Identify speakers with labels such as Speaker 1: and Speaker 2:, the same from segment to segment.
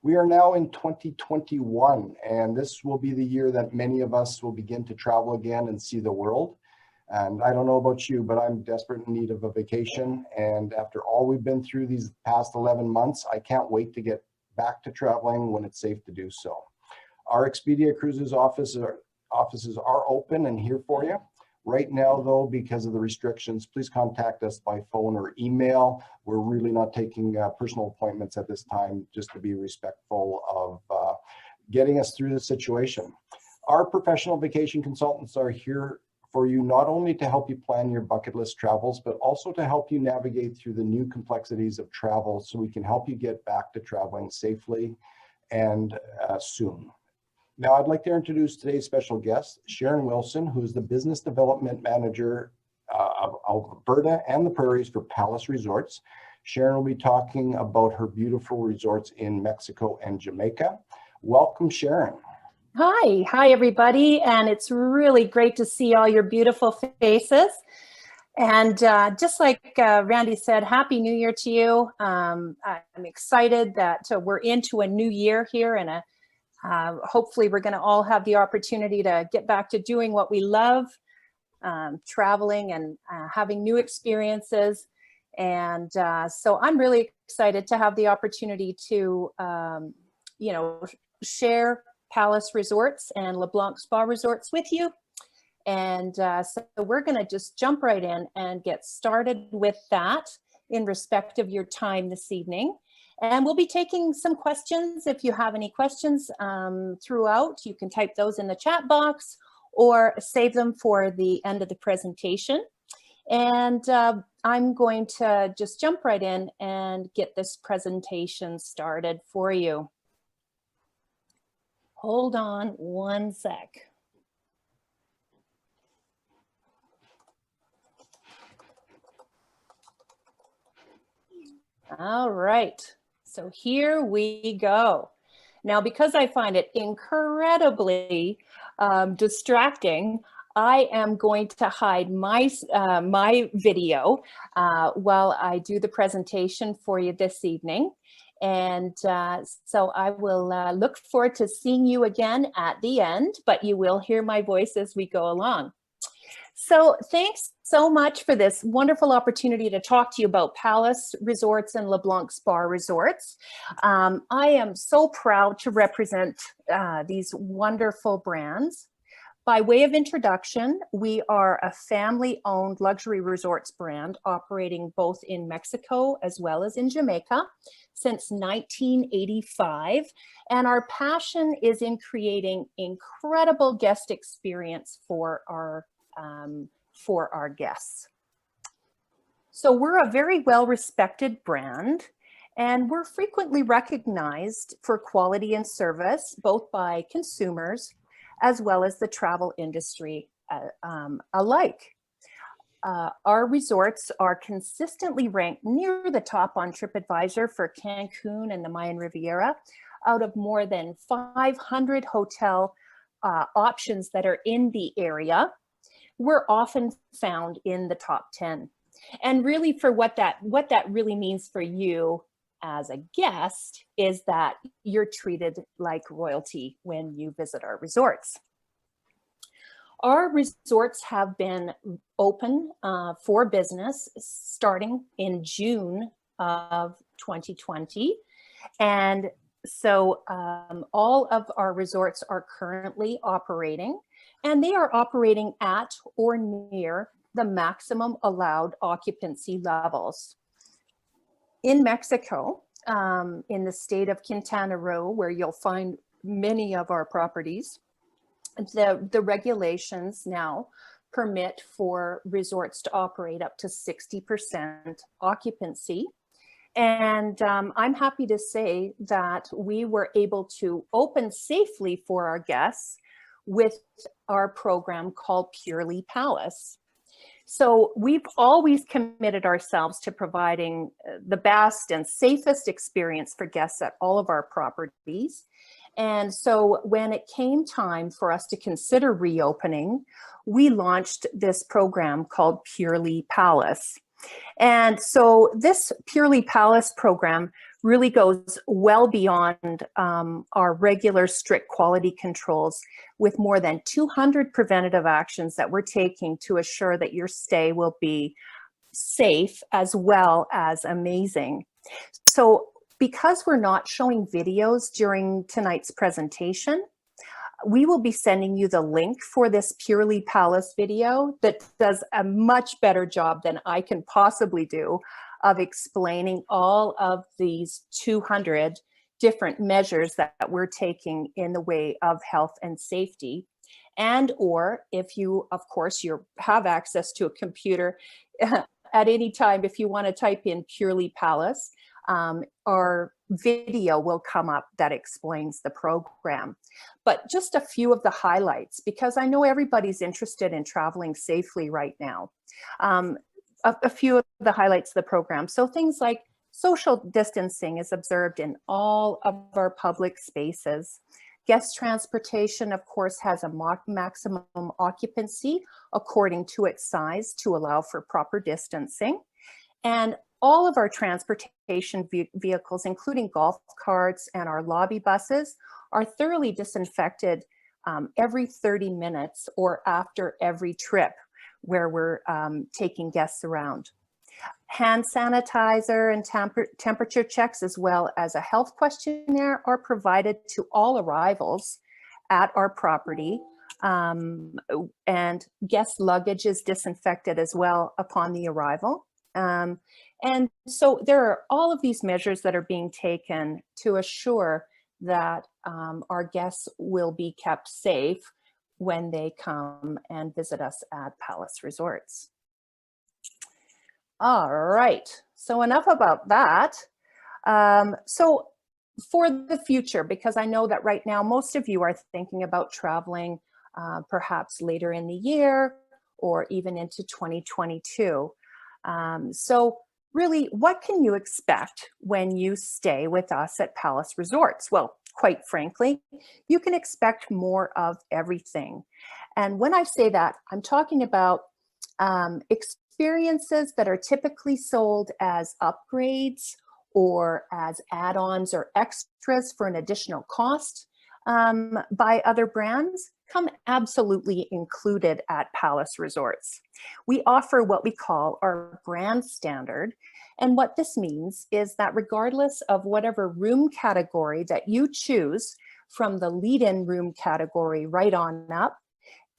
Speaker 1: We are now in 2021, and this will be the year that many of us will begin to travel again and see the world. And I don't know about you, but I'm desperate in need of a vacation. And after all we've been through these past 11 months, I can't wait to get back to traveling when it's safe to do so. Our Expedia Cruises offices are open and here for you. Right now, though, because of the restrictions, please contact us by phone or email. We're really not taking personal appointments at this time, just to be respectful of getting us through the situation. Our professional vacation consultants are here for you, not only to help you plan your bucket list travels, but also to help you navigate through the new complexities of travel so we can help you get back to traveling safely and soon. Now, I'd like to introduce today's special guest, Sharon Wilson, who is the Business Development Manager of Alberta and the Prairies for Palace Resorts. Sharon will be talking about her beautiful resorts in Mexico and Jamaica. Welcome, Sharon.
Speaker 2: Hi everybody, and it's really great to see all your beautiful faces. And just like Randy said, Happy New Year to you. I'm excited that we're into a new year here, and hopefully we're going to all have the opportunity to get back to doing what we love, traveling and having new experiences. And so I'm really excited to have the opportunity to, share Palace Resorts and LeBlanc Spa Resorts with you. And so we're going to just jump right in and get started with that in respect of your time this evening. And we'll be taking some questions. If you have any questions throughout, you can type those in the chat box or save them for the end of the presentation. And I'm going to just jump right in and get this presentation started for you. Hold on one sec. All right. So here we go. Now, because I find it incredibly distracting, I am going to hide my video while I do the presentation for you this evening. And so I will look forward to seeing you again at the end, but you will hear my voice as we go along. So thanks so much for this wonderful opportunity to talk to you about Palace Resorts and LeBlanc Spa Resorts. I am so proud to represent these wonderful brands. By way of introduction, we are a family-owned luxury resorts brand operating both in Mexico as well as in Jamaica since 1985. And our passion is in creating incredible guest experience for our guests. So we're a very well-respected brand, and we're frequently recognized for quality and service, both by consumers as well as the travel industry alike. Our resorts are consistently ranked near the top on TripAdvisor for Cancun and the Mayan Riviera out of more than 500 hotel options that are in the area. We're often found in the top 10. And really for what that really means for you as a guest is that you're treated like royalty when you visit our resorts. Our resorts have been open for business starting in June of 2020. And so all of our resorts are currently operating, and they are operating at or near the maximum allowed occupancy levels. In Mexico, in the state of Quintana Roo, where you'll find many of our properties, the regulations now permit for resorts to operate up to 60% occupancy. And I'm happy to say that we were able to open safely for our guests with our program called Purely Palace. So we've always committed ourselves to providing the best and safest experience for guests at all of our properties. And so when it came time for us to consider reopening, we launched this program called Purely Palace. And so this Purely Palace program really goes well beyond our regular strict quality controls, with more than 200 preventative actions that we're taking to assure that your stay will be safe as well as amazing. So because we're not showing videos during tonight's presentation, we will be sending you the link for this Purely Palace video that does a much better job than I can possibly do of explaining all of these 200 different measures that we're taking in the way of health and safety. And or if you, of course, you have access to a computer at any time, if you want to type in Purely Palace, our video will come up that explains the program. But just a few of the highlights, because I know everybody's interested in traveling safely right now. A few of the highlights of the program. So things like social distancing is observed in all of our public spaces. Guest transportation, of course, has a maximum occupancy according to its size to allow for proper distancing. And all of our transportation vehicles, including golf carts and our lobby buses, are thoroughly disinfected every 30 minutes or after every trip where we're taking guests around. Hand sanitizer and temperature checks, as well as a health questionnaire, are provided to all arrivals at our property. And guest luggage is disinfected as well upon the arrival. And so there are all of these measures that are being taken to assure that our guests will be kept safe when they come and visit us at Palace Resorts. All right, so enough about that. So for the future, because I know that right now most of you are thinking about traveling perhaps later in the year or even into 2022. So really, what can you expect when you stay with us at Palace Resorts? Well, quite frankly, you can expect more of everything. And when I say that, I'm talking about experiences that are typically sold as upgrades or as add-ons or extras for an additional cost by other brands, come absolutely included at Palace Resorts. We offer what we call our brand standard. And what this means is that regardless of whatever room category that you choose, from the lead-in room category right on up,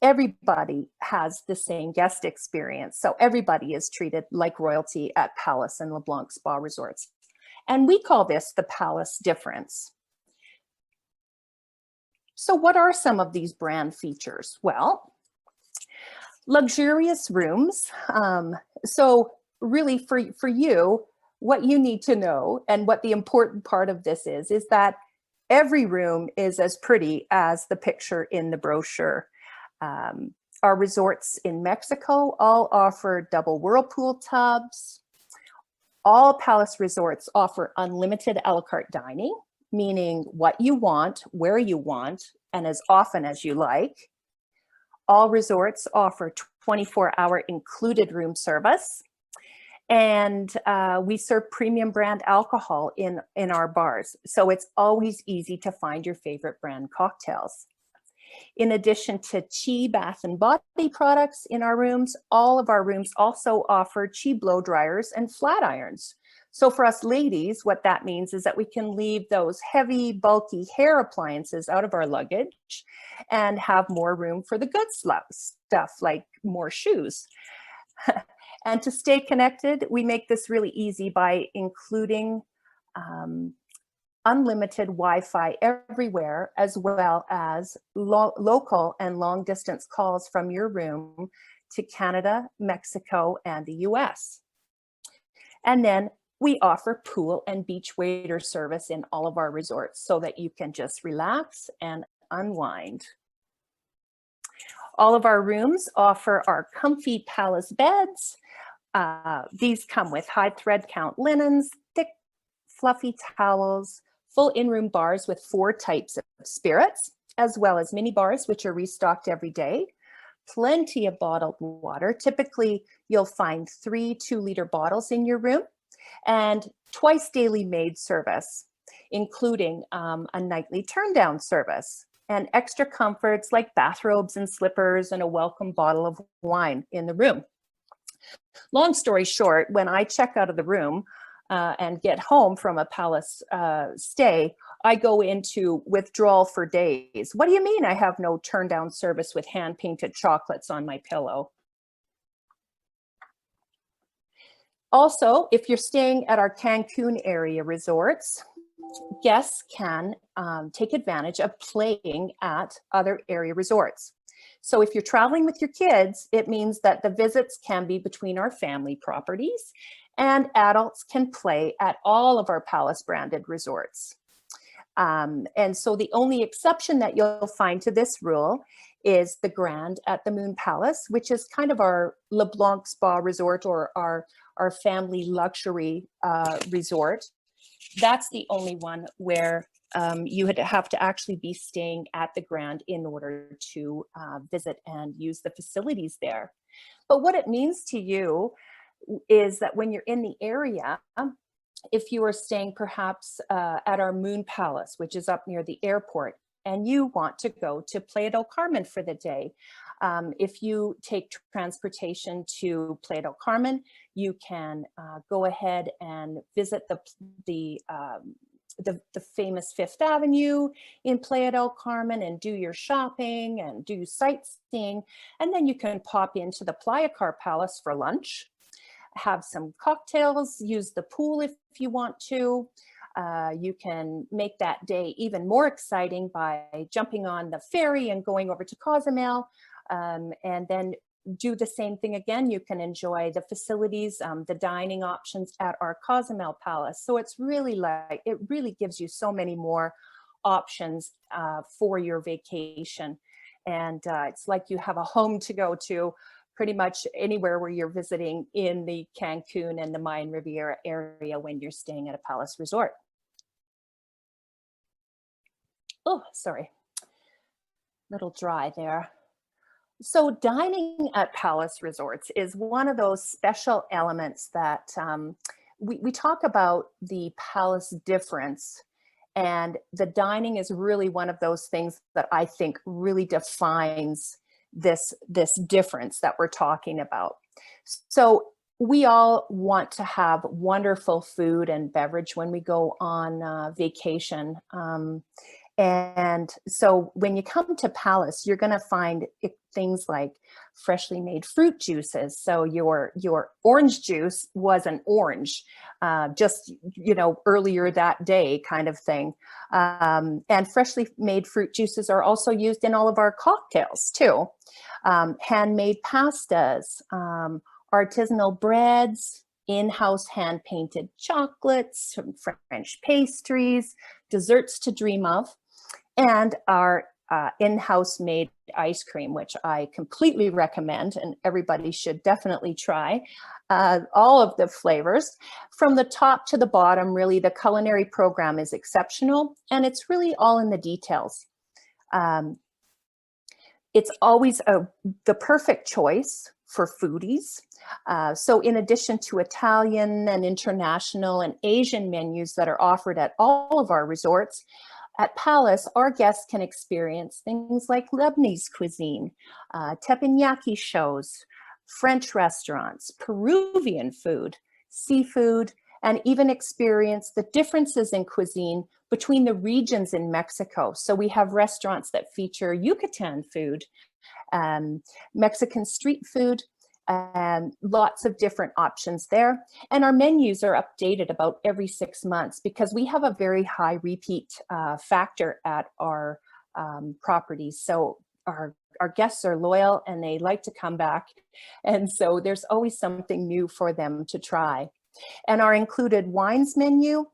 Speaker 2: everybody has the same guest experience. So everybody is treated like royalty at Palace and LeBlanc Spa Resorts. And we call this the Palace difference. So what are some of these brand features? Well, luxurious rooms. So really for you, what you need to know and what the important part of this is that every room is as pretty as the picture in the brochure. Our resorts in Mexico all offer double whirlpool tubs. All Palace Resorts offer unlimited a la carte dining, meaning what you want, where you want, and as often as you like. All resorts offer 24-hour included room service. And we serve premium brand alcohol in our bars. So it's always easy to find your favorite brand cocktails. In addition to Chi bath and body products in our rooms, all of our rooms also offer Chi blow dryers and flat irons. So for us ladies, what that means is that we can leave those heavy, bulky hair appliances out of our luggage and have more room for the good stuff like more shoes. And to stay connected, we make this really easy by including unlimited Wi-Fi everywhere, as well as local and long distance calls from your room to Canada, Mexico, and the US. And then we offer pool and beach waiter service in all of our resorts so that you can just relax and unwind. All of our rooms offer our comfy Palace beds. These come with high thread count linens, thick, fluffy towels, full in-room bars with 4 types of spirits, as well as mini bars, which are restocked every day. Plenty of bottled water. Typically, you'll find 3 2-liter bottles in your room. And twice daily maid service, including a nightly turn down service, and extra comforts like bathrobes and slippers and a welcome bottle of wine in the room. Long story short, when I check out of the room and get home from a palace stay, I go into withdrawal for days. What do you mean I have no turn down service with hand painted chocolates on my pillow? Also, if you're staying at our Cancun area resorts, guests can take advantage of playing at other area resorts. So if you're traveling with your kids, it means that the visits can be between our family properties, and adults can play at all of our Palace branded resorts. And so the only exception that you'll find to this rule is the Grand at the Moon Palace, which is kind of our LeBlanc Spa Resort, or our family luxury resort. That's the only one where you would have to actually be staying at the Grand in order to visit and use the facilities there. But what it means to you is that when you're in the area, if you are staying perhaps at our Moon Palace, which is up near the airport, and you want to go to Playa del Carmen for the day, if you take transportation to Playa del Carmen, you can go ahead and visit the famous Fifth Avenue in Playa del Carmen and do your shopping and do sightseeing. And then you can pop into the Playa Car Palace for lunch, have some cocktails, use the pool if you want to. You can make that day even more exciting by jumping on the ferry and going over to Cozumel, and then do the same thing again. You can enjoy the facilities, the dining options at our Cozumel Palace. So it's really like, it really gives you so many more options for your vacation. And it's like you have a home to go to pretty much anywhere where you're visiting in the Cancun and the Mayan Riviera area when you're staying at a Palace resort. Oh, sorry, little dry there. So dining at Palace resorts is one of those special elements that we talk about the Palace difference, and the dining is really one of those things that I think really defines this difference that we're talking about. So we all want to have wonderful food and beverage when we go on vacation. And so when you come to Palace, you're going to find things like freshly made fruit juices. So your orange juice was an orange, just, you know, earlier that day kind of thing. And freshly made fruit juices are also used in all of our cocktails too. Handmade pastas, artisanal breads, in-house hand-painted chocolates, French pastries, desserts to dream of, and our in-house made ice cream, which I completely recommend, and everybody should definitely try all of the flavors. From the top to the bottom, really, the culinary program is exceptional, and it's really all in the details. It's always the perfect choice for foodies. So in addition to Italian and international and Asian menus that are offered at all of our resorts, at Palace, our guests can experience things like Lebanese cuisine, teppanyaki shows, French restaurants, Peruvian food, seafood, and even experience the differences in cuisine between the regions in Mexico. So we have restaurants that feature Yucatan food, Mexican street food, and lots of different options there. And our menus are updated about every 6 months because we have a very high repeat factor at our properties. So our guests are loyal and they like to come back. And so there's always something new for them to try. And our included wines menu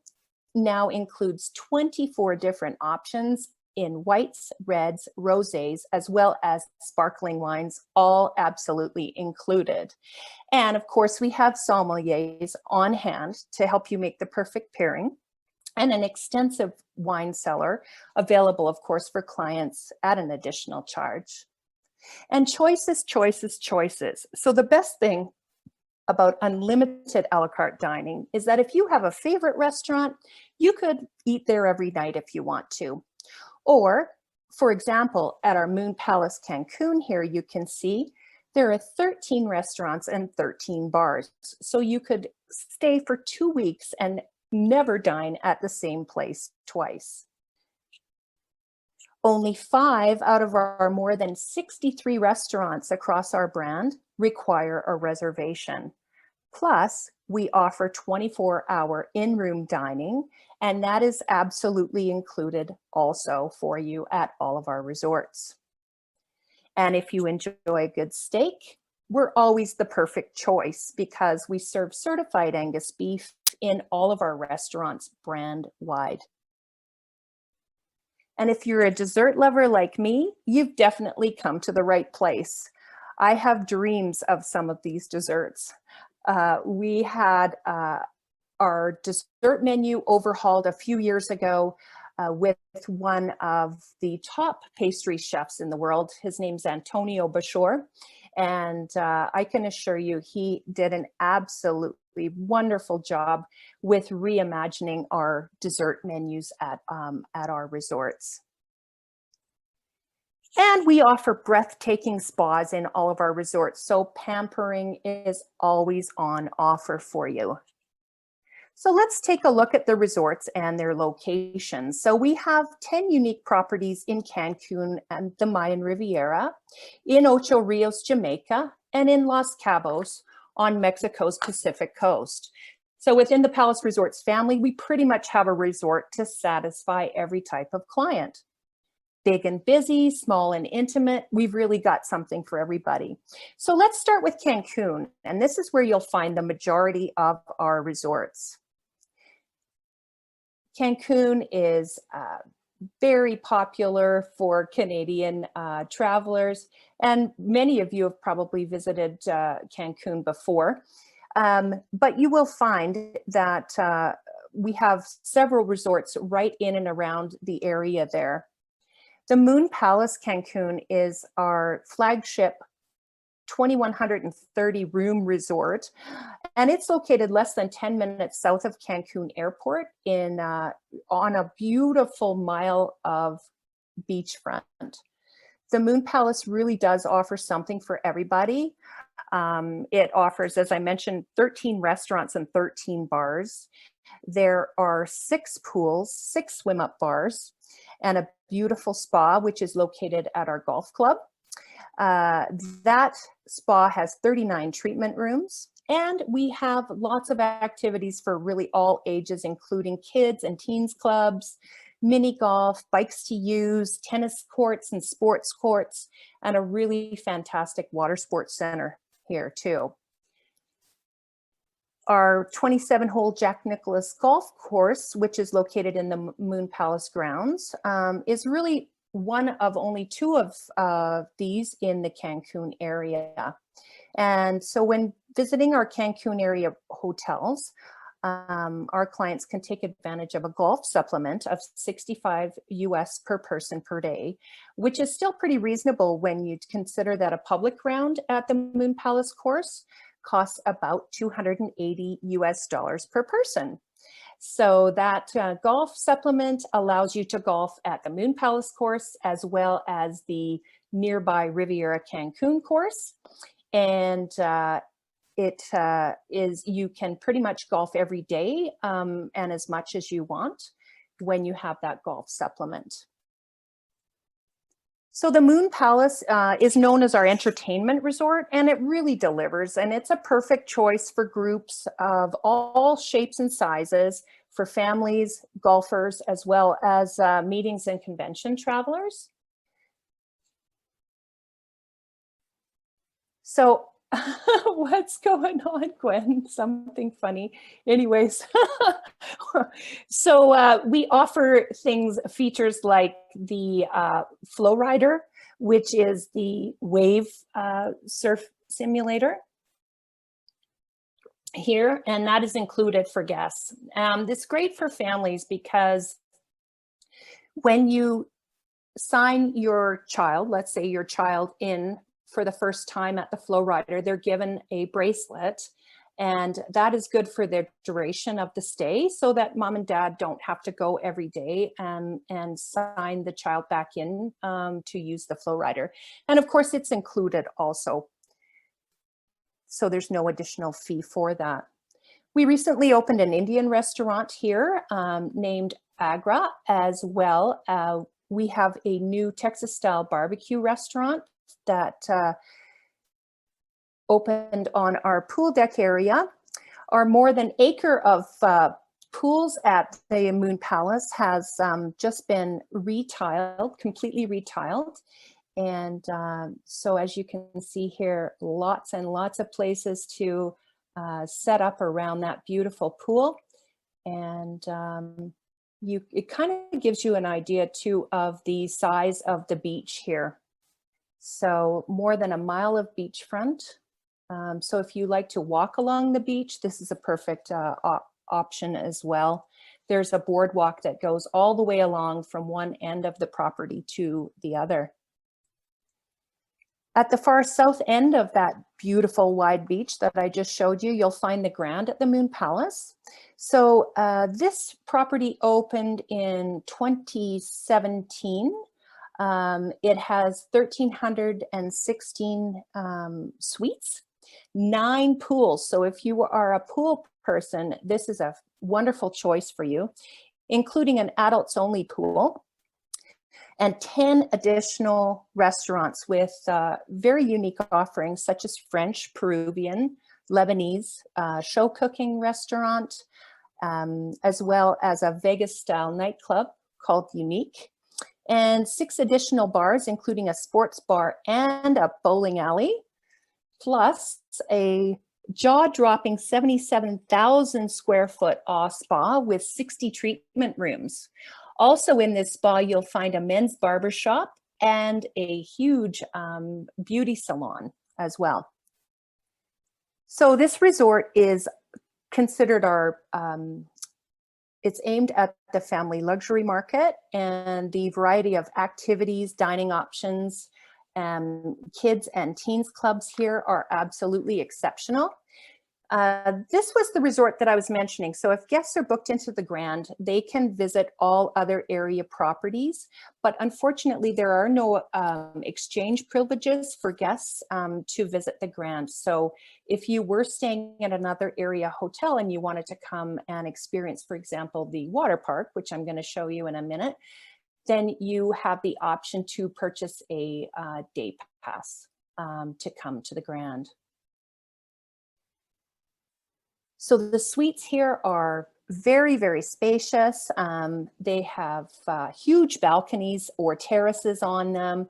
Speaker 2: now includes 24 different options in whites, reds, rosés, as well as sparkling wines, all absolutely included. And of course, we have sommeliers on hand to help you make the perfect pairing, and an extensive wine cellar available, of course, for clients at an additional charge. And choices, choices, choices. So the best thing about unlimited a la carte dining is that if you have a favorite restaurant, you could eat there every night if you want to. Or, for example, at our Moon Palace Cancun here, you can see there are 13 restaurants and 13 bars. So you could stay for 2 weeks and never dine at the same place twice. Only 5 out of our more than 63 restaurants across our brand require a reservation. Plus, we offer 24-hour in-room dining, and that is absolutely included also for you at all of our resorts. And if you enjoy a good steak, we're always the perfect choice because we serve certified Angus beef in all of our restaurants brand wide. And if you're a dessert lover like me, you've definitely come to the right place. I have dreams of some of these desserts. We had our dessert menu overhauled a few years ago with one of the top pastry chefs in the world. His name's Antonio Bashor. And I can assure you, he did an absolutely wonderful job with reimagining our dessert menus at our resorts. And we offer breathtaking spas in all of our resorts, so pampering is always on offer for you. So let's take a look at the resorts and their locations. So we have 10 unique properties in Cancun and the Mayan Riviera, in Ocho Rios, Jamaica, and in Los Cabos on Mexico's Pacific coast. So within the Palace Resorts family, we pretty much have a resort to satisfy every type of client. Big and busy, small and intimate, we've really got something for everybody. So let's start with Cancun, and this is where you'll find the majority of our resorts. Cancun is very popular for Canadian travelers, and many of you have probably visited Cancun before. But you will find that we have several resorts right in and around the area there. The Moon Palace Cancun is our flagship 2,130 room resort, and it's located less than 10 minutes south of Cancun Airport on a beautiful mile of beachfront. The Moon Palace really does offer something for everybody. It offers, as I mentioned, 13 restaurants and 13 bars. There are 6 pools, 6 swim-up bars, and a beautiful spa, which is located at our golf club. That spa has 39 treatment rooms, and we have lots of activities for really all ages, including kids and teens clubs, mini golf, bikes to use, tennis courts and sports courts, and a really fantastic water sports center here too. Our 27-hole Jack Nicklaus golf course, which is located in the Moon Palace grounds, is really one of only 2 of these in the Cancun area. And so when visiting our Cancun area hotels, our clients can take advantage of a golf supplement of $65 US per person per day, which is still pretty reasonable when you consider that a public round at the Moon Palace course costs about $280 US per person. So that golf supplement allows you to golf at the Moon Palace course as well as the nearby Riviera Cancun course. And you can pretty much golf every day and as much as you want when you have that golf supplement. So the Moon Palace is known as our entertainment resort, and it really delivers, and it's a perfect choice for groups of all shapes and sizes, for families, golfers, as well as meetings and convention travelers. So what's going on, Gwen? Something funny. Anyways, so we offer features like the Flow Rider, which is the wave surf simulator here, and that is included for guests. It's great for families because when you sign your child, let's say your child in for the first time at the Flow Rider, they're given a bracelet And that is good for the duration of the stay so that mom and dad don't have to go every day and sign the child back in to use the flow rider. And of course, it's included also. So there's no additional fee for that. We recently opened an Indian restaurant here named Agra as well. We have a new Texas style barbecue restaurant that opened on our pool deck area. Our more than acre of pools at the Moon Palace has just been retiled, completely retiled. And so as you can see here, lots and lots of places to set up around that beautiful pool. And it kind of gives you an idea too of the size of the beach here. So more than a mile of beachfront. So if you like to walk along the beach, this is a perfect option as well. There's a boardwalk that goes all the way along from one end of the property to the other. At the far south end of that beautiful wide beach that I just showed you, you'll find the Grand at the Moon Palace. So this property opened in 2017. It has 1,316 suites, 9 pools. So if you are a pool person, this is a wonderful choice for you, including an adults only pool, and 10 additional restaurants with very unique offerings such as French, Peruvian, Lebanese, show cooking restaurant, as well as a Vegas style nightclub called Unique, and 6 additional bars, including a sports bar and a bowling alley, plus a jaw-dropping 77,000 square foot spa with 60 treatment rooms. Also in this spa, you'll find a men's barbershop and a huge beauty salon as well. So this resort is considered it's aimed at the family luxury market, and the variety of activities, dining options, kids and teens clubs here are absolutely exceptional. This was the resort that I was mentioning. So if guests are booked into the Grand, they can visit all other area properties, but unfortunately there are no exchange privileges for guests to visit the Grand. So if you were staying at another area hotel and you wanted to come and experience, for example, the water park, which I'm going to show you in a minute, then you have the option to purchase a day pass to come to the Grand. So the suites here are very, very spacious. They have huge balconies or terraces on them,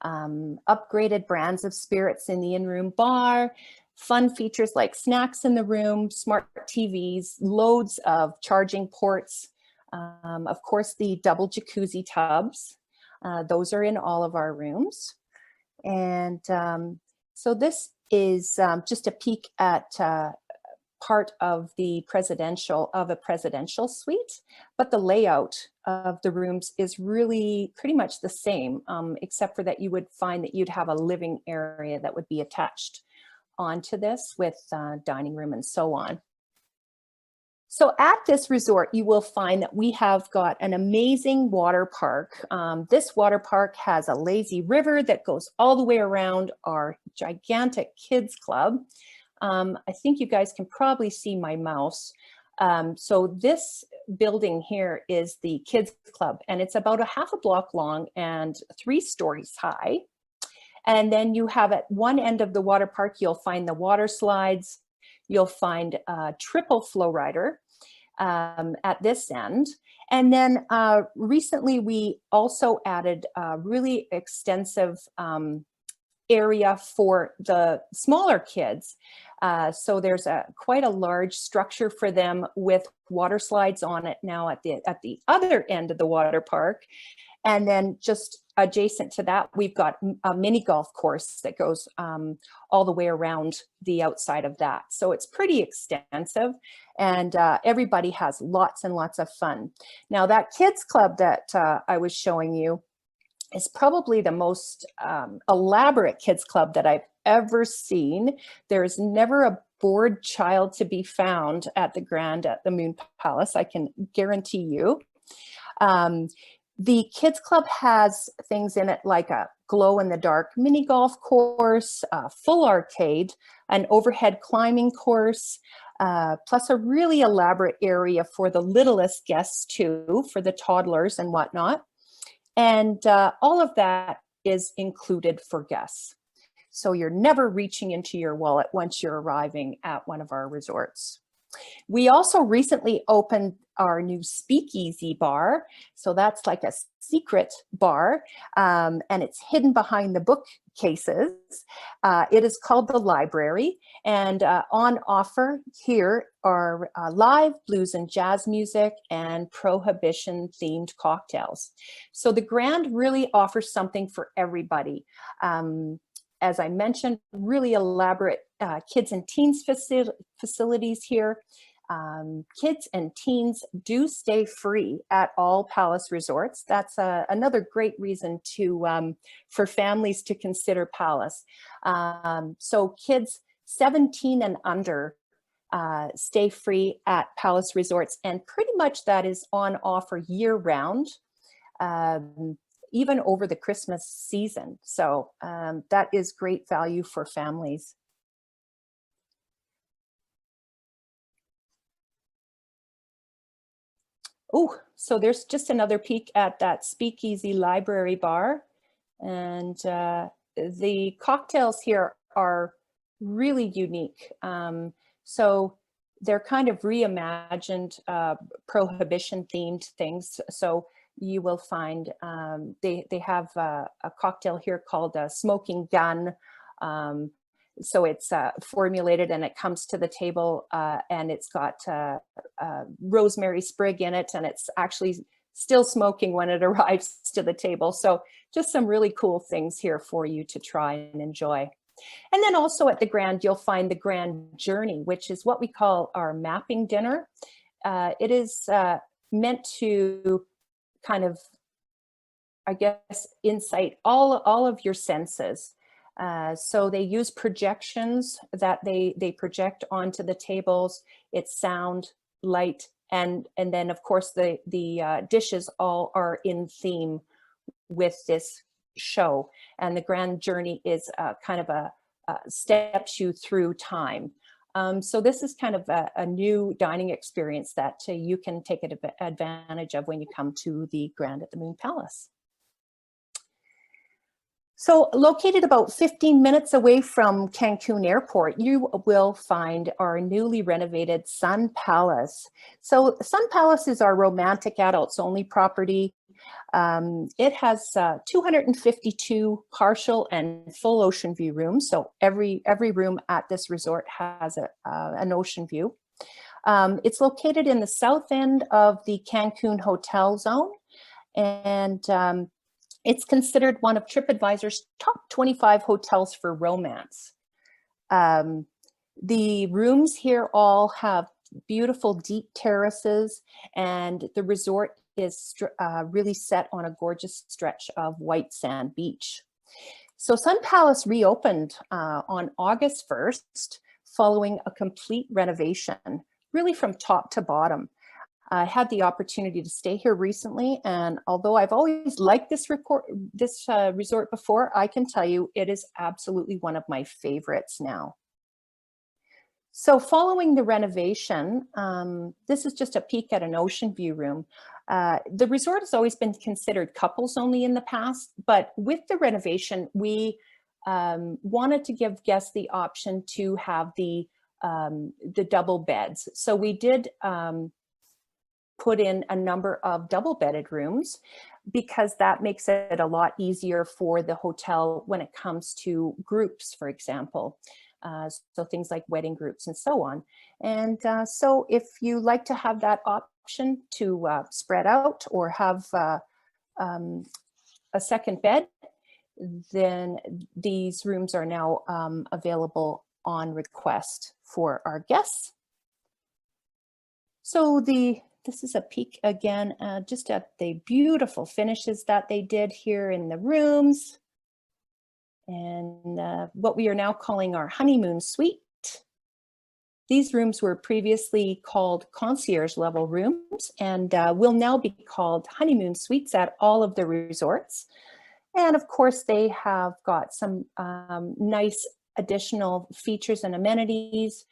Speaker 2: upgraded brands of spirits in the in-room bar, fun features like snacks in the room, smart TVs, loads of charging ports, of course, the double jacuzzi tubs. Those are in all of our rooms. And so this is just a peek at part of a presidential suite, but the layout of the rooms is really pretty much the same, except for that you would find that you'd have a living area that would be attached onto this with dining room and so on. So at this resort, you will find that we have got an amazing water park. This water park has a lazy river that goes all the way around our gigantic kids club. I think you guys can probably see my mouse. So this building here is the kids club, and it's about a half a block long and 3 stories high. And then you have at one end of the water park, you'll find the water slides. You'll find a triple flow rider at this end. And then recently we also added a really extensive area for the smaller kids. So there's quite a large structure for them with water slides on it now at the other end of the water park. And then just adjacent to that, we've got a mini golf course that goes all the way around the outside of that. So it's pretty extensive, and everybody has lots and lots of fun. Now that kids club that I was showing you is probably the most elaborate kids club that I've ever seen. There's never a bored child to be found at the Grand at the Moon Palace, I can guarantee you. The Kids Club has things in it like a glow-in-the-dark mini golf course, a full arcade, an overhead climbing course, plus a really elaborate area for the littlest guests too, for the toddlers and whatnot. And all of that is included for guests. So you're never reaching into your wallet once you're arriving at one of our resorts. We also recently opened our new speakeasy bar. So that's like a secret bar, and it's hidden behind the bookcases. It is called The Library, and on offer here are live blues and jazz music and prohibition themed cocktails. So the Grand really offers something for everybody. As I mentioned, really elaborate kids and teens facilities here. Kids and teens do stay free at all Palace resorts. That's another great reason for families to consider Palace. So kids 17 and under stay free at Palace resorts, and pretty much that is on offer year round. Even over the Christmas season. So that is great value for families. Oh, so there's just another peek at that Speakeasy Library bar. And the cocktails here are really unique. So they're kind of reimagined prohibition themed things. So you will find they have a cocktail here called a Smoking Gun. So it's formulated and it comes to the table and it's got rosemary sprig in it, and it's actually still smoking when it arrives to the table. So just some really cool things here for you to try and enjoy. And then also at the Grand, you'll find the Grand Journey, which is what we call our mapping dinner. It is meant to kind of, I guess, insight all of your senses. So they use projections that they project onto the tables. It's sound, light, and then of course the dishes all are in theme with this show. And the Grand Journey is kind of a steps you through time. So this is kind of a new dining experience that you can take advantage of when you come to the Grand at the Moon Palace. So located about 15 minutes away from Cancun Airport, you will find our newly renovated Sun Palace. So Sun Palace is our romantic adults only property. It has 252 partial and full ocean view rooms. So every room at this resort has an ocean view. It's located in the south end of the Cancun Hotel Zone, and it's considered one of TripAdvisor's top 25 hotels for romance. The rooms here all have beautiful deep terraces, and the resort is really set on a gorgeous stretch of white sand beach. So Sun Palace reopened on August 1st following a complete renovation, really from top to bottom. I had the opportunity to stay here recently, and although I've always liked this resort before, I can tell you it is absolutely one of my favorites now. So following the renovation, this is just a peek at an ocean view room. The resort has always been considered couples only in the past, but with the renovation, we wanted to give guests the option to have the double beds. So we did put in a number of double bedded rooms because that makes it a lot easier for the hotel when it comes to groups, for example. So things like wedding groups and so on. And so if you like to have that option to spread out or have a second bed, then these rooms are now available on request for our guests. So this is a peek again, just at the beautiful finishes that they did here in the rooms. And what we are now calling our honeymoon suite. These rooms were previously called concierge level rooms and will now be called honeymoon suites at all of the resorts. And of course, they have got some nice additional features and amenities,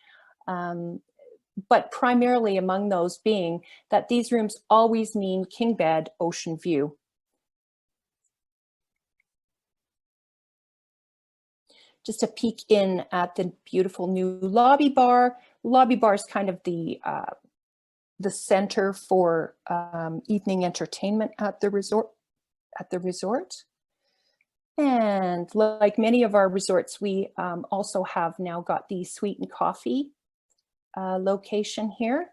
Speaker 2: but primarily among those being that these rooms always mean king bed, ocean view. Just a peek in at the beautiful new lobby bar. Lobby bar is kind of the center for evening entertainment at the resort. And like many of our resorts, we also have now got the Sweet and Coffee location here,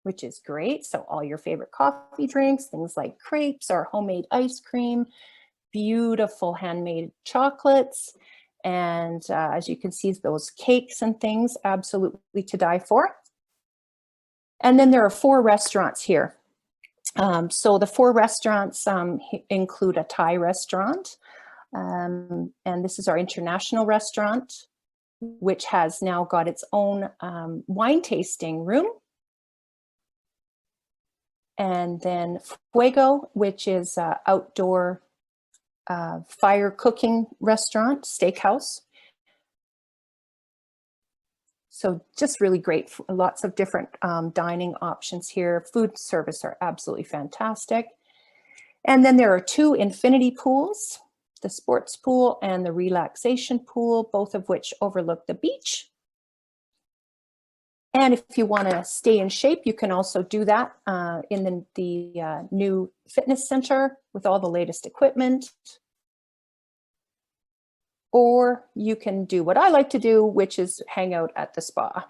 Speaker 2: which is great. So all your favorite coffee drinks, things like crepes or homemade ice cream, beautiful handmade chocolates. And as you can see, those cakes and things, absolutely to die for. And then there are 4 restaurants here. So the 4 restaurants include a Thai restaurant. And this is our international restaurant, which has now got its own wine tasting room. And then Fuego, which is an outdoor fire cooking restaurant, steakhouse. So just really great, lots of different dining options here. Food service are absolutely fantastic. And then there are 2 infinity pools, the sports pool and the relaxation pool, both of which overlook the beach. And if you want to stay in shape, you can also do that in the new fitness center with all the latest equipment. Or you can do what I like to do, which is hang out at the spa.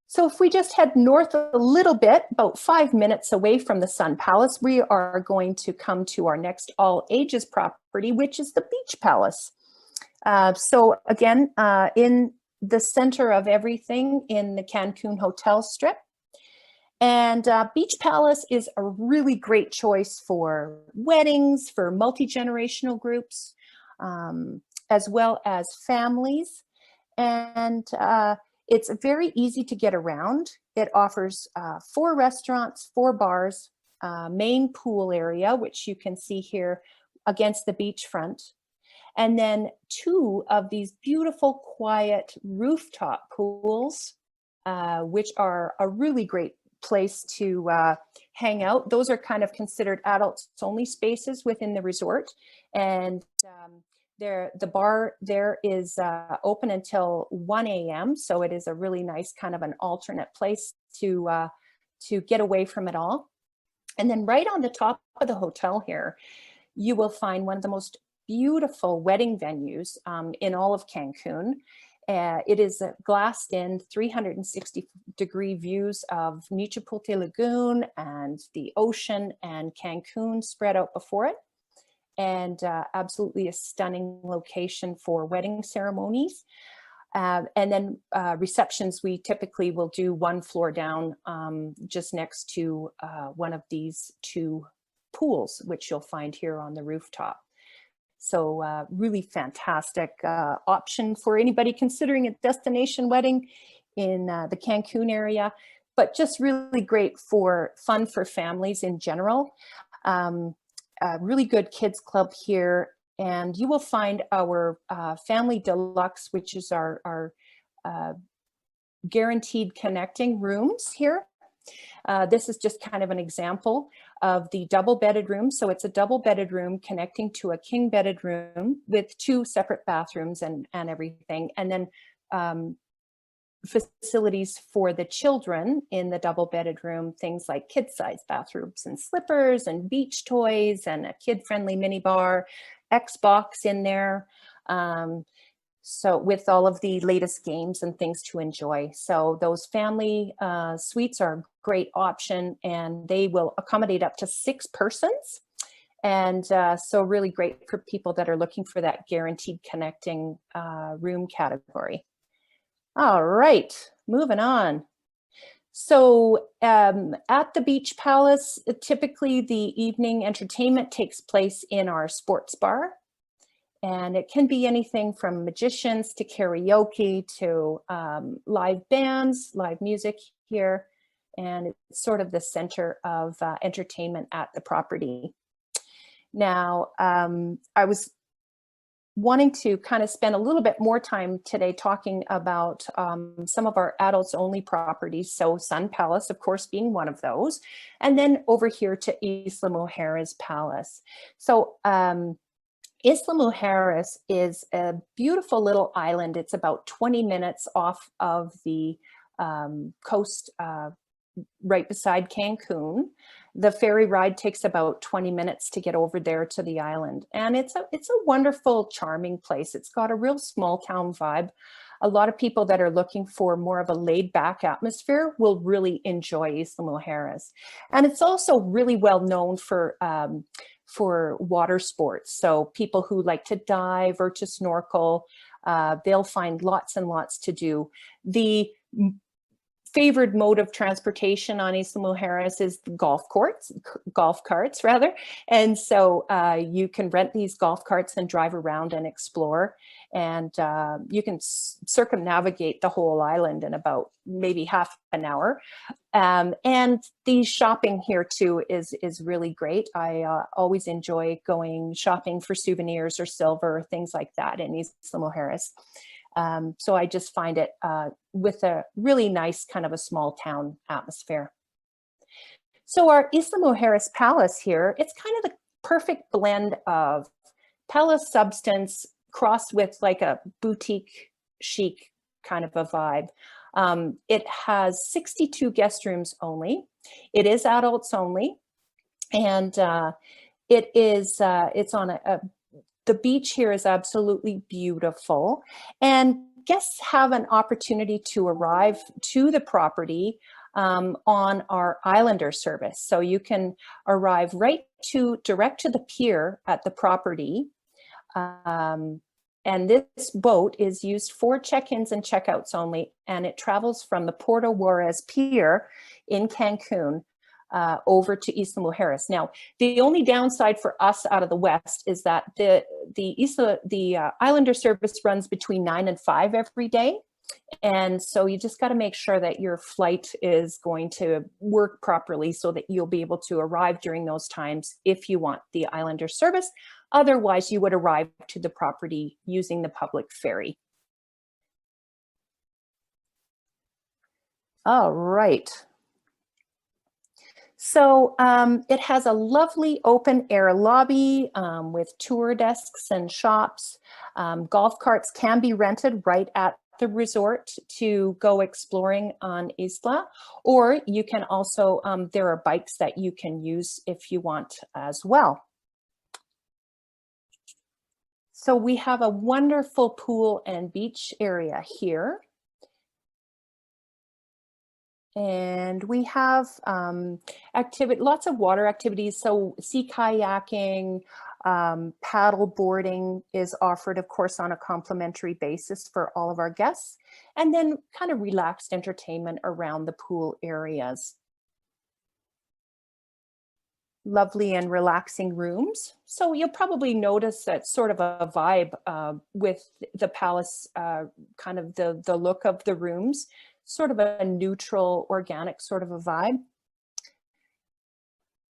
Speaker 2: So if we just head north a little bit, about 5 minutes away from the Sun Palace, we are going to come to our next all ages property, which is the Beach Palace. So again, in the center of everything in the Cancun Hotel Strip. And Beach Palace is a really great choice for weddings, for multi-generational groups, as well as families. And it's very easy to get around. It offers 4 restaurants, 4 bars, main pool area, which you can see here against the beachfront. And then 2 of these beautiful, quiet rooftop pools, which are a really great place to hang out. Those are kind of considered adults only spaces within the resort. And the bar there is open until 1 a.m. So it is a really nice kind of an alternate place to get away from it all. And then right on the top of the hotel here, you will find one of the most beautiful wedding venues in all of Cancun. It is glassed in 360-degree views of Michipulte Lagoon and the ocean and Cancun spread out before it. And absolutely a stunning location for wedding ceremonies. And then receptions, we typically will do 1 floor down just next to one of these 2 pools, which you'll find here on the rooftop. So really fantastic option for anybody considering a destination wedding in the Cancun area, but just really great for fun for families in general. A really good kids club here, and you will find our Family Deluxe, which is our guaranteed connecting rooms here. This is just kind of an example of the double bedded room. So it's a double bedded room connecting to a king bedded room with 2 separate bathrooms and everything. And then facilities for the children in the double bedded room, things like kid-sized bathrooms and slippers and beach toys and a kid-friendly mini bar, Xbox in there. So with all of the latest games and things to enjoy. So those family suites are a great option, and they will accommodate up to 6 persons. And so really great for people that are looking for that guaranteed connecting room category. All right, moving on. So at the Beach Palace, typically the evening entertainment takes place in our sports bar. And it can be anything from magicians to karaoke to live bands, live music here. And it's sort of the center of entertainment at the property. Now, I was wanting to kind of spend a little bit more time today talking about some of our adults only properties. So Sun Palace, of course, being one of those. And then over here to Isla Mujeres Palace. So Isla Mujeres is a beautiful little island. It's about 20 minutes off of the coast right beside Cancun. The ferry ride takes about 20 minutes to get over there to the island. And it's a wonderful, charming place. It's got a real small town vibe. A lot of people that are looking for more of a laid back atmosphere will really enjoy Isla Mujeres. And it's also really well known for water sports. So people who like to dive or to snorkel, they'll find lots and lots to do. The favored mode of transportation on Isla Mujeres is golf carts rather. And so you can rent these golf carts and drive around and explore. And you can circumnavigate the whole island in about maybe half an hour. And the shopping here too is really great. I always enjoy going shopping for souvenirs or silver, things like that in Isla Mujeres. So I just find it with a really nice kind of a small town atmosphere. So our Isla Mujeres Palace here, it's kind of the perfect blend of palace substance crossed with like a boutique chic kind of a vibe. It has 62 guest rooms only. It is adults only. And it is, it's on the beach here is absolutely beautiful, and guests have an opportunity to arrive to the property on our Islander service. So you can arrive direct to the pier at the property. And this boat is used for check-ins and check-outs only, and it travels from the Puerto Juarez Pier in Cancun over to Isla Mujeres. Now, the only downside for us out of the west is that the Islander service runs between 9 and 5 every day. And so you just got to make sure that your flight is going to work properly so that you'll be able to arrive during those times if you want the Islander service. Otherwise, you would arrive to the property using the public ferry. All right. So it has a lovely open air lobby with tour desks and shops. Golf carts can be rented right at the resort to go exploring on Isla, or you can also, there are bikes that you can use if you want as well. So we have a wonderful pool and beach area here. And we have lots of water activities. So sea kayaking, paddle boarding is offered, of course, on a complimentary basis for all of our guests. And then kind of relaxed entertainment around the pool areas. Lovely and relaxing rooms. So you'll probably notice that sort of a vibe with the palace, kind of the look of the rooms. Sort of a neutral, organic sort of a vibe.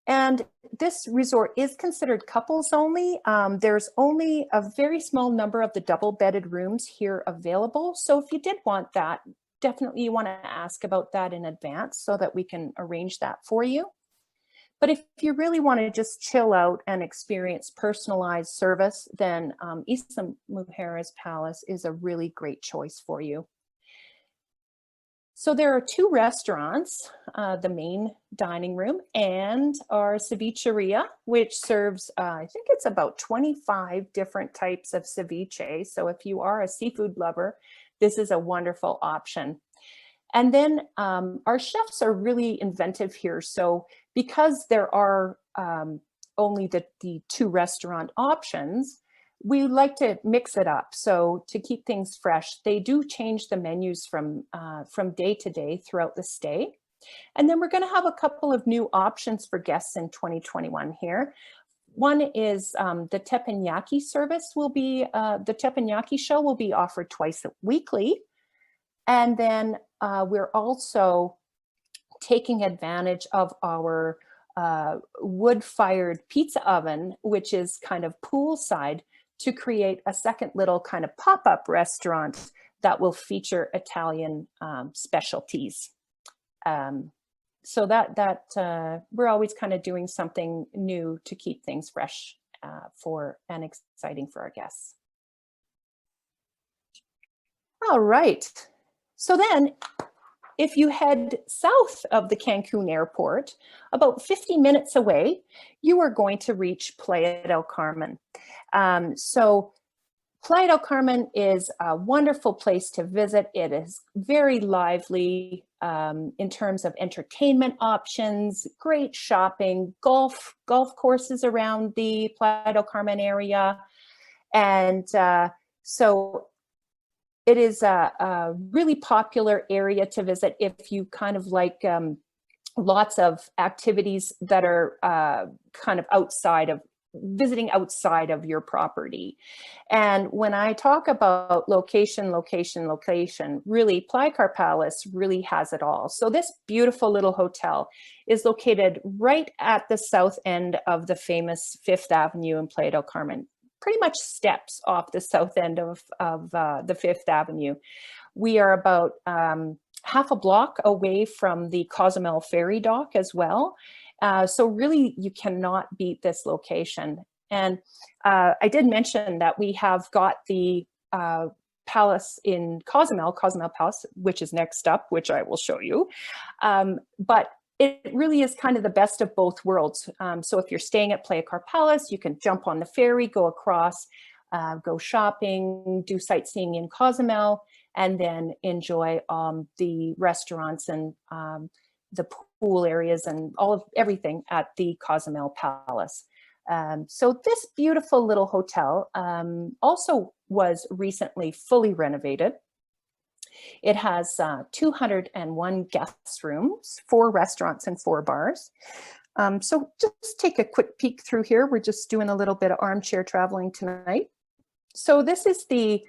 Speaker 2: And this resort is considered couples only. There's only a very small number of the double-bedded rooms here available. So if you did want that, definitely you want to ask about that in advance so that we can arrange that for you. But if you really want to just chill out and experience personalized service, then Isla Mujeres Palace is a really great choice for you. So there are 2 restaurants, the main dining room and our cevicheria, which serves, I think it's about 25 different types of ceviche. So if you are a seafood lover, this is a wonderful option. And then our chefs are really inventive here. So because there are only the 2 restaurant options, we like to mix it up. So to keep things fresh, they do change the menus from day to day throughout the stay. And then we're going to have a couple of new options for guests in 2021 here. One is the teppanyaki service will be, the teppanyaki show will be offered twice weekly. And then we're also taking advantage of our wood-fired pizza oven, which is kind of poolside, to create a second little kind of pop-up restaurant that will feature Italian specialties. So that we're always kind of doing something new to keep things fresh for and exciting for our guests. All right. So then, if you head south of the Cancun airport, about 50 minutes away, you are going to reach Playa del Carmen. So Playa del Carmen is a wonderful place to visit. It is very lively in terms of entertainment options, great shopping, golf courses around the Playa del Carmen area. And so it is a really popular area to visit if you kind of like lots of activities that are kind of visiting outside of your property. And when I talk about location, really Playa Car Palace really has it all. So this beautiful little hotel is located right at the south end of the famous Fifth Avenue in Playa del Carmen, pretty much steps off the south end of the Fifth Avenue. We are about half a block away from the Cozumel ferry dock as well. So really, you cannot beat this location. And I did mention that we have got the palace in Cozumel Palace, which is next up, which I will show you. But it really is kind of the best of both worlds. So if you're staying at Playa Car Palace, you can jump on the ferry, go across, go shopping, do sightseeing in Cozumel, and then enjoy the restaurants and the pool areas and everything at the Cozumel Palace. So this beautiful little hotel also was recently fully renovated. It has 201 guest rooms, 4 restaurants and 4 bars. So just take a quick peek through here. We're just doing a little bit of armchair traveling tonight. So this is the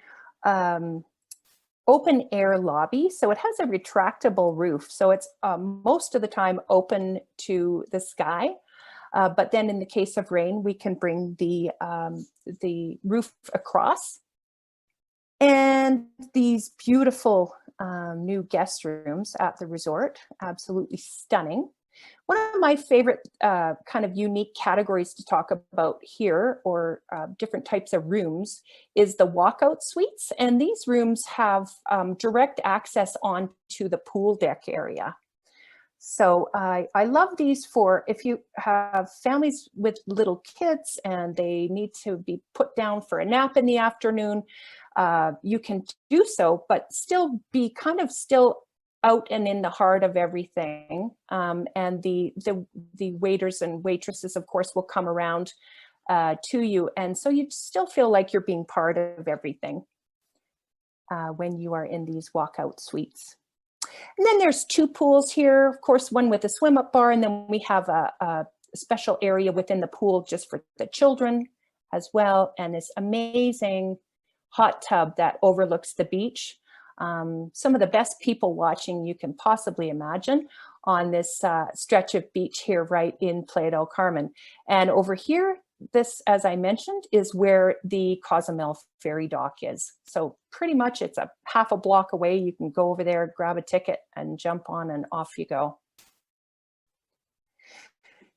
Speaker 2: open air lobby. So it has a retractable roof. So it's most of the time open to the sky. But then in the case of rain, we can bring the roof across. And these beautiful new guest rooms at the resort, absolutely stunning. One of my favorite kind of unique categories to talk about here, or different types of rooms, is the walkout suites. And these rooms have direct access onto the pool deck area. So I love these for if you have families with little kids and they need to be put down for a nap in the afternoon, you can do so, but still be kind of still out and in the heart of everything. And the waiters and waitresses, of course, will come around to you. And so you still feel like you're being part of everything when you are in these walkout suites. And then there's 2 pools here, of course, one with a swim up bar, and then we have a special area within the pool just for the children as well. And this amazing hot tub that overlooks the beach. Some of the best people watching you can possibly imagine on this stretch of beach here right in Playa del Carmen. And over here, this, as I mentioned, is where the Cozumel ferry dock is. So pretty much it's a half a block away. You can go over there, grab a ticket and jump on and off you go.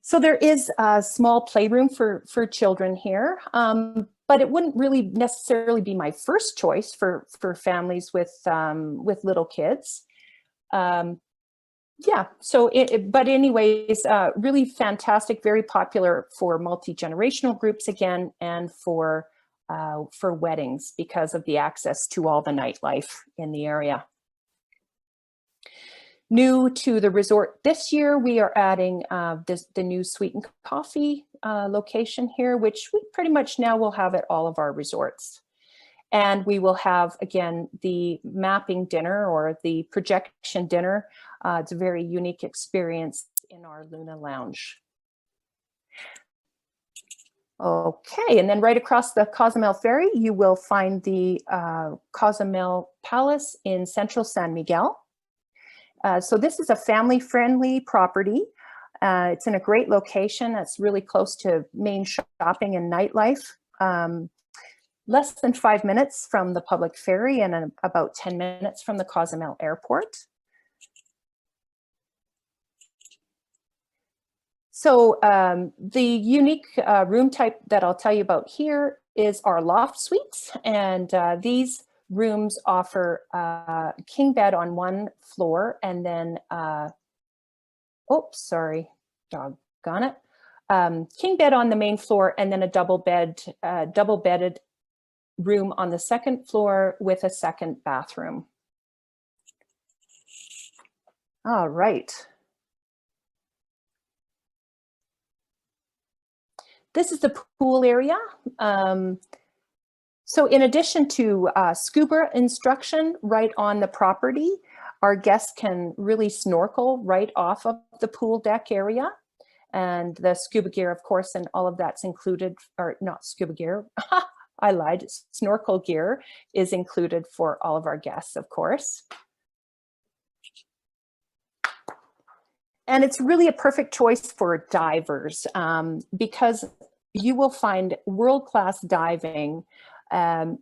Speaker 2: So there is a small playroom for children here, but it wouldn't really necessarily be my first choice for families with little kids. Yeah, so but anyways, really fantastic, very popular for multi-generational groups again, and for weddings because of the access to all the nightlife in the area. New to the resort this year, we are adding the new Sweet and Coffee location here, which we pretty much now will have at all of our resorts. And we will have, again, the mapping dinner or the projection dinner. It's a very unique experience in our Luna Lounge. Okay, and then right across the Cozumel Ferry, you will find the Cozumel Palace in central San Miguel. So this is a family-friendly property. It's in a great location. It's really close to main shopping and nightlife. Less than 5 minutes from the public ferry and about 10 minutes from the Cozumel Airport. So the unique room type that I'll tell you about here is our loft suites. And these rooms offer king bed on one floor and then, oops, sorry, doggone it. King bed on the main floor and then a double bedded room on the second floor with a second bathroom. All right. This is the pool area. So in addition to scuba instruction right on the property, our guests can really snorkel right off of the pool deck area. And the scuba gear, of course, and all of that's included, or not scuba gear, I lied, snorkel gear is included for all of our guests, of course. And it's really a perfect choice for divers because you will find world-class diving and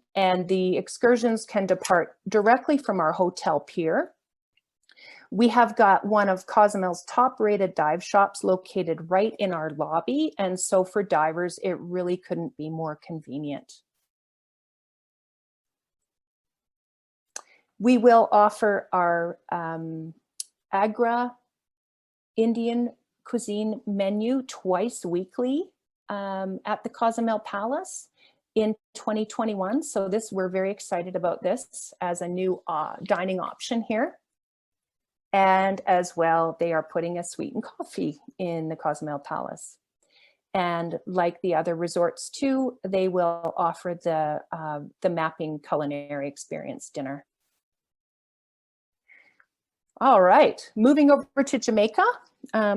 Speaker 2: the excursions can depart directly from our hotel pier. We have got one of Cozumel's top-rated dive shops located right in our lobby. And so for divers, it really couldn't be more convenient. We will offer our Agra Indian cuisine menu twice weekly at the Cozumel Palace in 2021. So we're very excited about this as a new dining option here. And as well, they are putting a sweetened coffee in the Cozumel Palace. And like the other resorts too, they will offer the mapping culinary experience dinner. All right, moving over to Jamaica.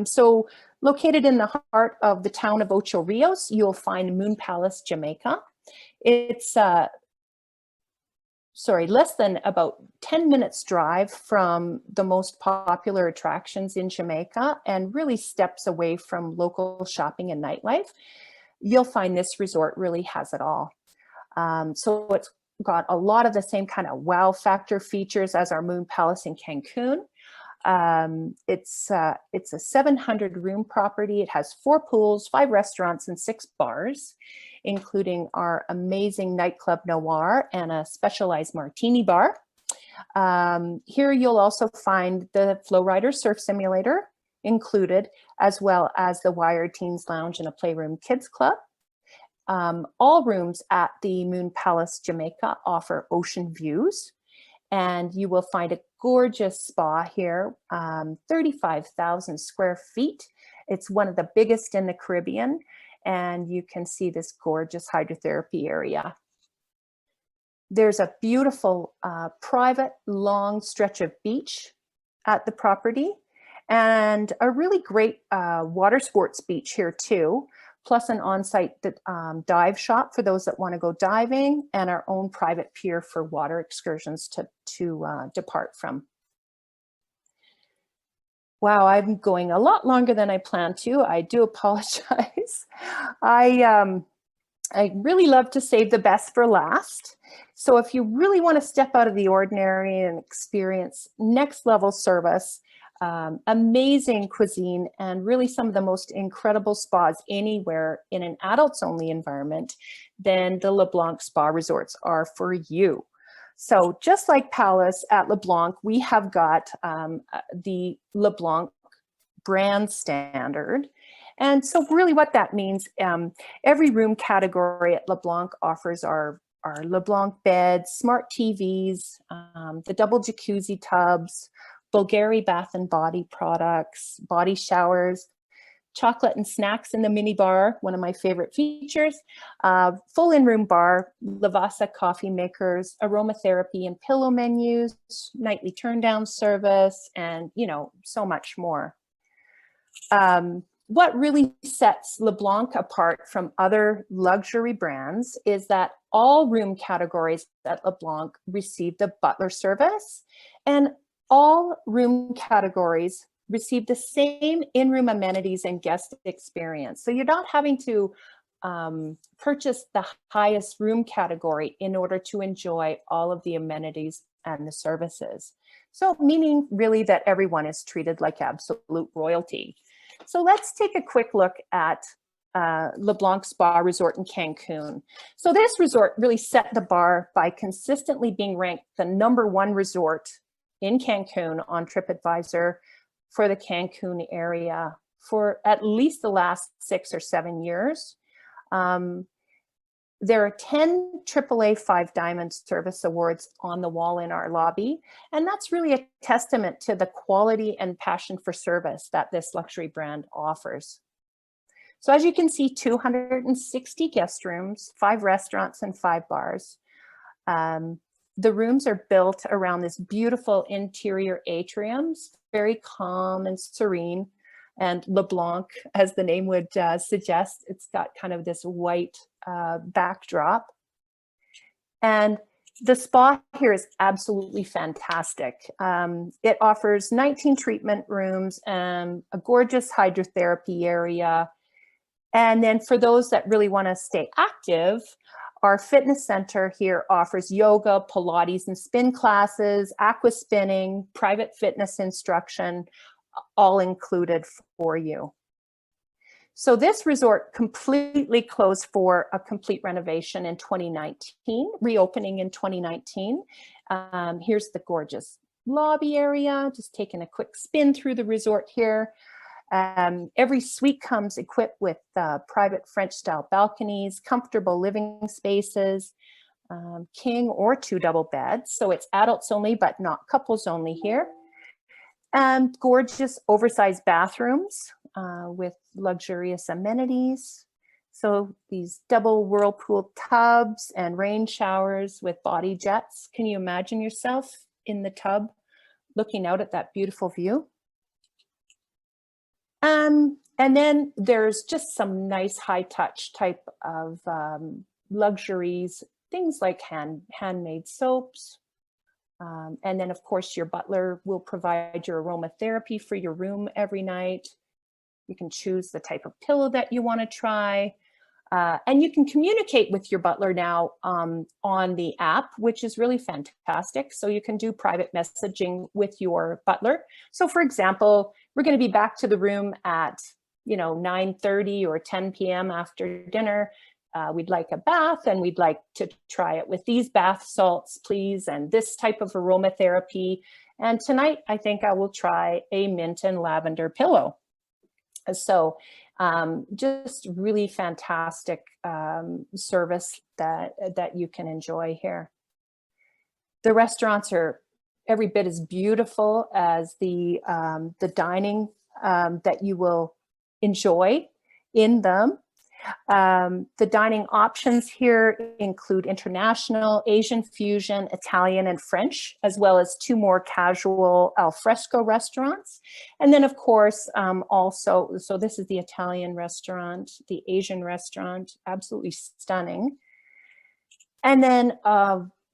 Speaker 2: So located in the heart of the town of Ocho Rios, you'll find Moon Palace, Jamaica. It's less than about 10 minutes drive from the most popular attractions in Jamaica and really steps away from local shopping and nightlife. You'll find this resort really has it all. So it's got a lot of the same kind of wow factor features as our Moon Palace in Cancun. It's a 700 room property. It has 4 pools, 5 restaurants, and 6 bars, including our amazing nightclub Noir and a specialized martini bar. Here you'll also find the Flowrider surf simulator included, as well as the Wired Teens Lounge and a Playroom Kids Club. All rooms at the Moon Palace Jamaica offer ocean views. And you will find a gorgeous spa here, 35,000 square feet. It's one of the biggest in the Caribbean, and you can see this gorgeous hydrotherapy area. There's a beautiful private long stretch of beach at the property and a really great water sports beach here too, plus an on-site dive shop for those that want to go diving and our own private pier for water excursions to depart from. Wow, I'm going a lot longer than I planned to. I do apologize. I really love to save the best for last. So if you really want to step out of the ordinary and experience next level service, amazing cuisine, and really some of the most incredible spas anywhere in an adults only environment, then the LeBlanc Spa Resorts are for you. So just like Palace at LeBlanc, we have got the LeBlanc brand standard. And so really what that means, every room category at LeBlanc offers our LeBlanc beds, smart TVs, the double jacuzzi tubs, Bulgari bath and body products, body showers, chocolate and snacks in the mini bar, one of my favorite features, full in-room bar, Lavazza coffee makers, aromatherapy and pillow menus, nightly turn down service, and so much more. what really sets LeBlanc apart from other luxury brands is that all room categories at LeBlanc receive the butler service, and all room categories receive the same in-room amenities and guest experience. So you're not having to purchase the highest room category in order to enjoy all of the amenities and the services. So meaning really that everyone is treated like absolute royalty. So let's take a quick look at LeBlanc Spa Resort in Cancun. So this resort really set the bar by consistently being ranked the #1 resort in Cancun on TripAdvisor for the Cancun area for at least the last 6 or 7 years. There are 10 AAA 5 Diamond Service Awards on the wall in our lobby, and that's really a testament to the quality and passion for service that this luxury brand offers. So as you can see, 260 guest rooms, 5 restaurants, and 5 bars. The rooms are built around this beautiful interior atriums, very calm and serene. And LeBlanc, as the name would suggest, it's got kind of this white backdrop. And the spa here is absolutely fantastic. It offers 19 treatment rooms and a gorgeous hydrotherapy area. And then for those that really want to stay active, our fitness center here offers yoga, Pilates and spin classes, aqua spinning, private fitness instruction, all included for you. So this resort completely closed for a complete renovation in 2019, reopening in 2019. Here's the gorgeous lobby area, just taking a quick spin through the resort here. Every suite comes equipped with private French style balconies, comfortable living spaces, king or 2 double beds. So it's adults only, but not couples only here. And gorgeous oversized bathrooms with luxurious amenities. So these double whirlpool tubs and rain showers with body jets. Can you imagine yourself in the tub looking out at that beautiful view? And then there's just some nice high touch type of luxuries, things like handmade soaps. And then of course your butler will provide your aromatherapy for your room every night. You can choose the type of pillow that you want to try. And you can communicate with your butler now on the app, which is really fantastic. So you can do private messaging with your butler. So for example, we're going to be back to the room at 9:30 or 10 p.m. after dinner. We'd like a bath and we'd like to try it with these bath salts, please, and this type of aromatherapy. And tonight, I think I will try a mint and lavender pillow. So just really fantastic service that you can enjoy here. The restaurants are every bit as beautiful as the dining that you will enjoy in them. The dining options here include international, Asian fusion, Italian, and French, as well as 2 more casual al fresco restaurants. And then, of course, also, so this is the Italian restaurant, the Asian restaurant, absolutely stunning. And then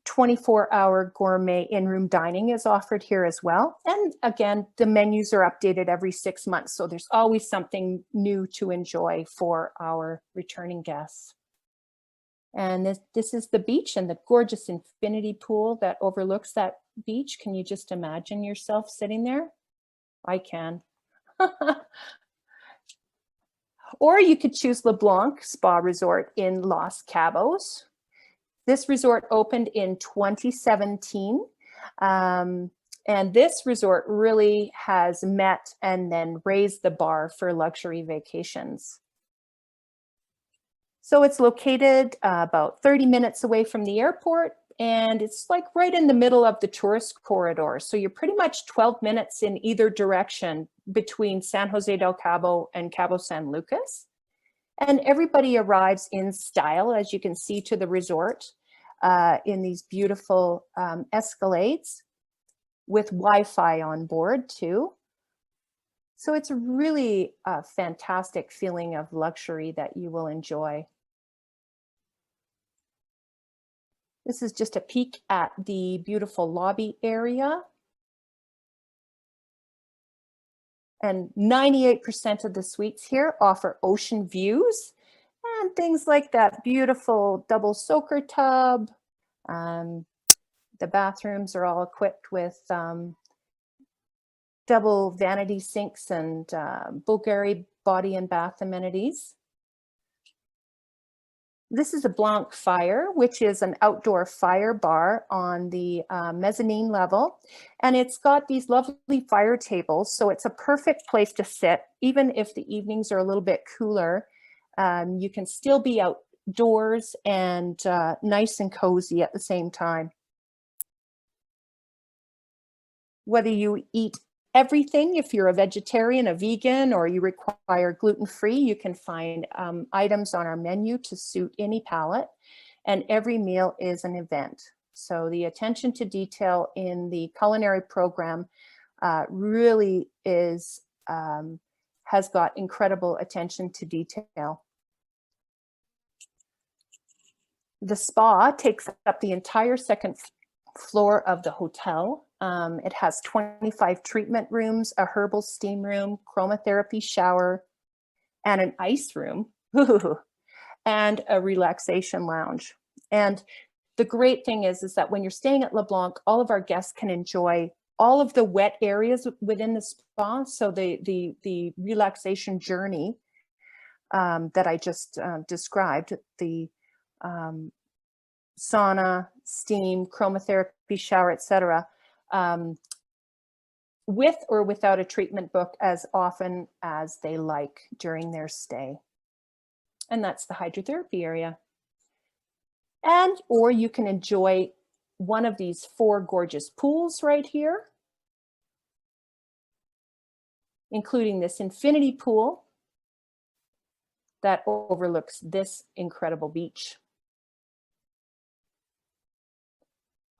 Speaker 2: 24-hour gourmet in-room dining is offered here as well. And again, the menus are updated every 6 months, so there's always something new to enjoy for our returning guests. And this is the beach and the gorgeous infinity pool that overlooks that beach. Can you just imagine yourself sitting there? I can. Or you could choose LeBlanc Spa Resort in Los Cabos. This resort opened in 2017, and this resort really has met and then raised the bar for luxury vacations. So it's located about 30 minutes away from the airport, and it's like right in the middle of the tourist corridor. So you're pretty much 12 minutes in either direction between San Jose del Cabo and Cabo San Lucas. And everybody arrives in style, as you can see, to the resort in these beautiful Escalades with Wi-Fi on board too. So it's really a fantastic feeling of luxury that you will enjoy. This is just a peek at the beautiful lobby area. And 98% of the suites here offer ocean views and things like that beautiful double soaker tub. The bathrooms are all equipped with double vanity sinks and Bulgari body and bath amenities. This is a Blanc Fire, which is an outdoor fire bar on the mezzanine level. And it's got these lovely fire tables. So it's a perfect place to sit. Even if the evenings are a little bit cooler, you can still be outdoors and nice and cozy at the same time. Whether you eat everything, if you're a vegetarian, a vegan, or you require gluten-free, you can find items on our menu to suit any palate, and every meal is an event. So the attention to detail in the culinary program really is, has got incredible attention to detail. The spa takes up the entire second floor of the hotel. It has 25 treatment rooms, a herbal steam room, chromotherapy shower, and an ice room, and a relaxation lounge. And the great thing is that when you're staying at LeBlanc, all of our guests can enjoy all of the wet areas within the spa. So the relaxation journey that I just described, the sauna, steam, chromotherapy shower, etc., with or without a treatment book as often as they like during their stay. And that's the hydrotherapy area. And, or you can enjoy one of these 4 gorgeous pools right here, including this infinity pool that overlooks this incredible beach.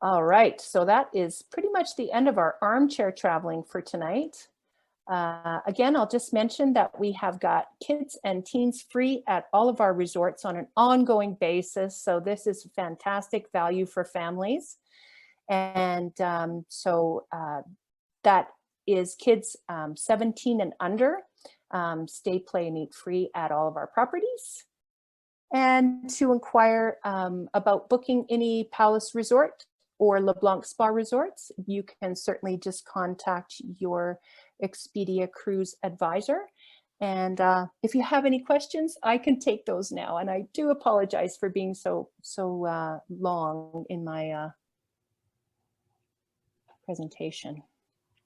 Speaker 2: All right, so that is pretty much the end of our armchair traveling for tonight. Again, I'll just mention that we have got kids and teens free at all of our resorts on an ongoing basis. So this is fantastic value for families. And that is kids 17 and under, stay, play, and eat free at all of our properties. And to inquire about booking any Palace Resort or LeBlanc Spa Resorts, you can certainly just contact your Expedia Cruise advisor. And if you have any questions, I can take those now. And I do apologize for being so long in my presentation.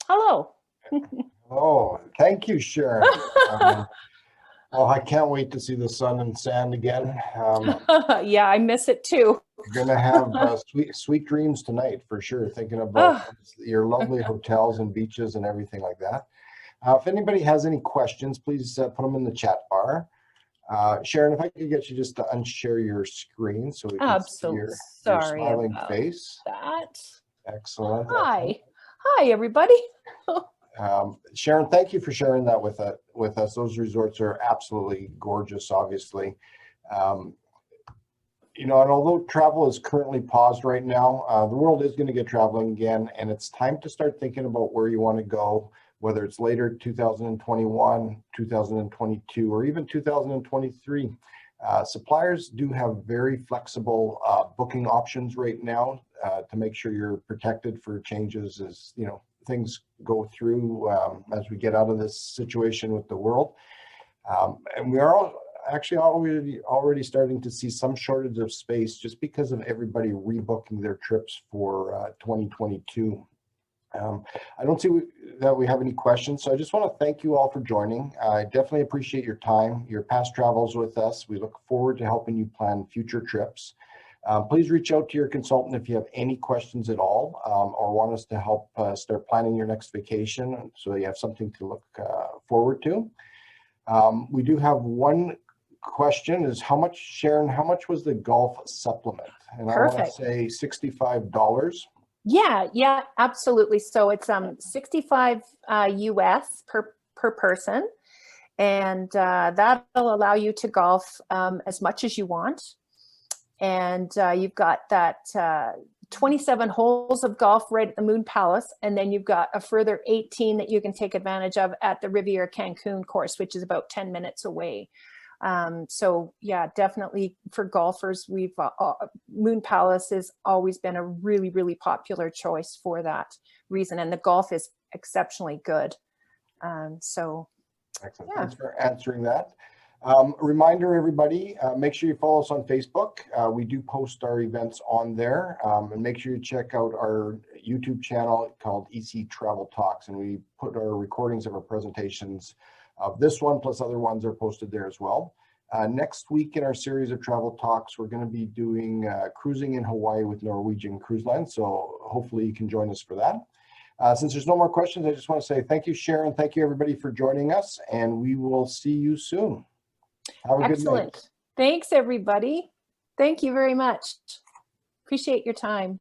Speaker 2: Hello.
Speaker 1: Oh, thank you, Sharon. Oh, I can't wait to see the sun and sand again.
Speaker 2: Yeah, I miss it too.
Speaker 1: You're gonna have sweet dreams tonight for sure, thinking about your lovely hotels and beaches and everything like that. If anybody has any questions, please put them in the chat bar. Sharon, if I could get you just to unshare your screen so we can see your smiling face.
Speaker 2: That.
Speaker 1: Excellent.
Speaker 2: Hi. Hi, everybody.
Speaker 1: Sharon, thank you for sharing that with us. Those resorts are absolutely gorgeous, obviously. You know, and although travel is currently paused right now, the world is going to get traveling again, and it's time to start thinking about where you want to go, whether it's later 2021, 2022, or even 2023. Suppliers do have very flexible booking options right now to make sure you're protected for changes as, you know, things go through as we get out of this situation with the world. And we are actually already starting to see some shortage of space just because of everybody rebooking their trips for 2022. I don't see that we have any questions, so I just want to thank you all for joining. I definitely appreciate your time, your past travels with us. We look forward to helping you plan future trips. Please reach out to your consultant if you have any questions at all or want us to help start planning your next vacation so you have something to look forward to. We do have one question is Sharon, how much was the golf supplement? And
Speaker 2: Perfect.
Speaker 1: I want to say $65. Yeah,
Speaker 2: absolutely. So it's 65 US per person. And that'll allow you to golf as much as you want. And you've got that 27 holes of golf right at the Moon Palace. And then you've got a further 18 that you can take advantage of at the Riviera Cancun course, which is about 10 minutes away. So yeah, definitely for golfers, Moon Palace has always been a really, really popular choice for that reason. And the golf is exceptionally good. So
Speaker 1: Excellent.
Speaker 2: yeah.
Speaker 1: Thanks for answering that. Reminder, everybody, make sure you follow us on Facebook. We do post our events on there, and make sure you check out our YouTube channel called EC Travel Talks, and we put our recordings of our presentations of this one plus other ones are posted there as well. Next week in our series of travel talks, we're going to be doing cruising in Hawaii with Norwegian Cruise Line, so hopefully you can join us for that. Since there's no more questions, I just want to say thank you, Sharon. Thank you, everybody, for joining us, and we will see you soon. Have a good night.
Speaker 2: Excellent. Thanks, everybody. Thank you very much. Appreciate your time.